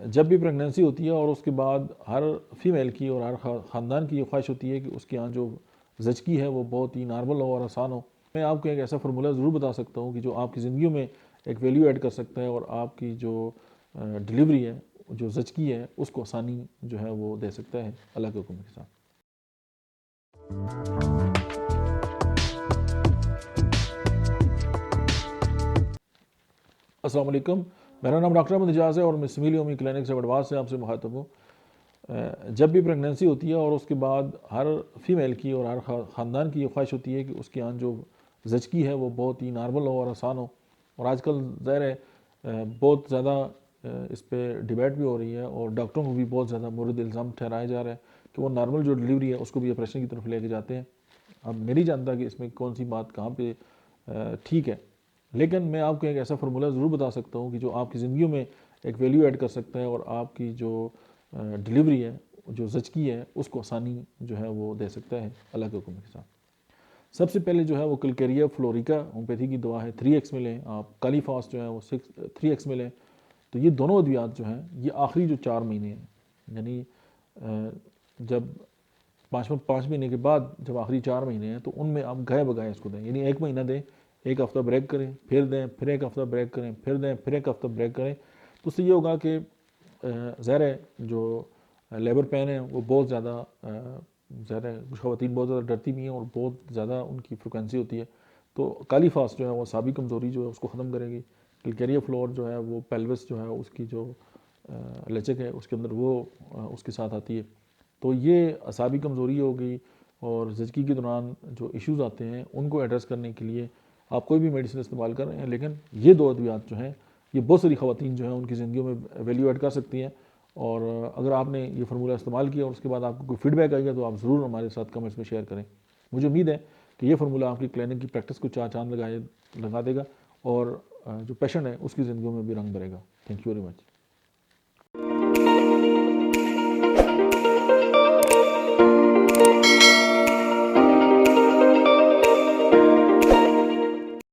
جب بھی پریگنینسی ہوتی ہے اور اس کے بعد ہر فیمیل کی اور ہر خاندان کی یہ خواہش ہوتی ہے کہ اس کے یہاں جو زچگی ہے وہ بہت ہی نارمل ہو اور آسان ہو. میں آپ کو ایک ایسا فارمولہ ضرور بتا سکتا ہوں کہ جو آپ کی زندگیوں میں ایک ویلیو ایڈ کر سکتا ہے اور آپ کی جو ڈلیوری ہے، جو زچگی ہے، اس کو آسانی جو ہے وہ دے سکتا ہے اللہ کے حکم کے ساتھ. السلام علیکم، میرا نام ڈاکٹر احمد اجاز ہے اور میں سمیل یومی کلینک سے وڈواس سے آپ سے مخاطب ہوں. جب بھی پریگنینسی ہوتی ہے اور اس کے بعد ہر فیمیل کی اور ہر خاندان کی یہ خواہش ہوتی ہے کہ اس کے یہاں جو زچگی ہے وہ بہت ہی نارمل ہو اور آسان ہو. اور آج کل ظاہر ہے بہت زیادہ اس پہ ڈیبیٹ بھی ہو رہی ہے اور ڈاکٹروں کو بھی بہت زیادہ مورد الزام ٹھہرایا جا رہا ہے کہ وہ نارمل جو ڈلیوری ہے اس کو بھی آپریشن کی طرف لے کے جاتے ہیں. اب میں نہیں جانتا کہ اس میں کون سی بات کہاں پہ ٹھیک ہے، لیکن میں آپ کو ایک ایسا فارمولہ ضرور بتا سکتا ہوں کہ جو آپ کی زندگیوں میں ایک ویلیو ایڈ کر سکتا ہے اور آپ کی جو ڈلیوری ہے، جو زچگی ہے، اس کو آسانی جو ہے وہ دے سکتا ہے اللہ کے حکم کے ساتھ. سب سے پہلے جو ہے وہ کلکیریا فلوریکا ہومیوپیتھی کی دوا ہے، 3x میں لیں آپ. کالی فاسٹ جو ہے وہ 3x میں لیں. تو یہ دونوں ادویات جو ہیں یہ آخری جو 4 مہینے ہیں، یعنی جب 5 مہینے کے بعد جب آخری 4 مہینے ہیں تو ان میں آپ گئے بگائے اس کو دیں. یعنی 1 مہینہ دیں، 1 ہفتہ بریک کریں، پھر دیں، پھر 1 ہفتہ بریک کریں، پھر دیں، پھر 1 ہفتہ بریک کریں. تو اس سے یہ ہوگا کہ ظاہر ہے جو لیبر پین ہے وہ بہت زیادہ ظاہر ہے کچھ خواتین بہت زیادہ ڈرتی بھی ہیں اور بہت زیادہ ان کی فریکوینسی ہوتی ہے. تو کالی فاسٹ جو ہے وہ اعصابی کمزوری جو ہے اس کو ختم کرے گی. کلکیریا فلور جو ہے وہ پیلوس جو ہے اس کی جو لچک ہے اس کے اندر وہ اس کے ساتھ آتی ہے. تو یہ اعصابی کمزوری ہوگی اور زچگی کے دوران جو ایشوز آتے ہیں ان کو ایڈریس کرنے کے لیے آپ کوئی بھی میڈیسن استعمال کر رہے ہیں، لیکن یہ 2 ادویات جو ہیں یہ بہت ساری خواتین جو ہیں ان کی زندگیوں میں ویلیو ایڈ کر سکتی ہیں. اور اگر آپ نے یہ فارمولہ استعمال کیا اور اس کے بعد آپ کو کوئی فیڈ بیک آئے گا تو آپ ضرور ہمارے ساتھ کمنٹس میں شیئر کریں. مجھے امید ہے کہ یہ فارمولہ آپ کی کلینک کی پریکٹس کو 4 چاند لگا دے گا اور جو پیشنٹ ہے اس کی زندگیوں میں بھی رنگ بھرے گا. Thank you very much.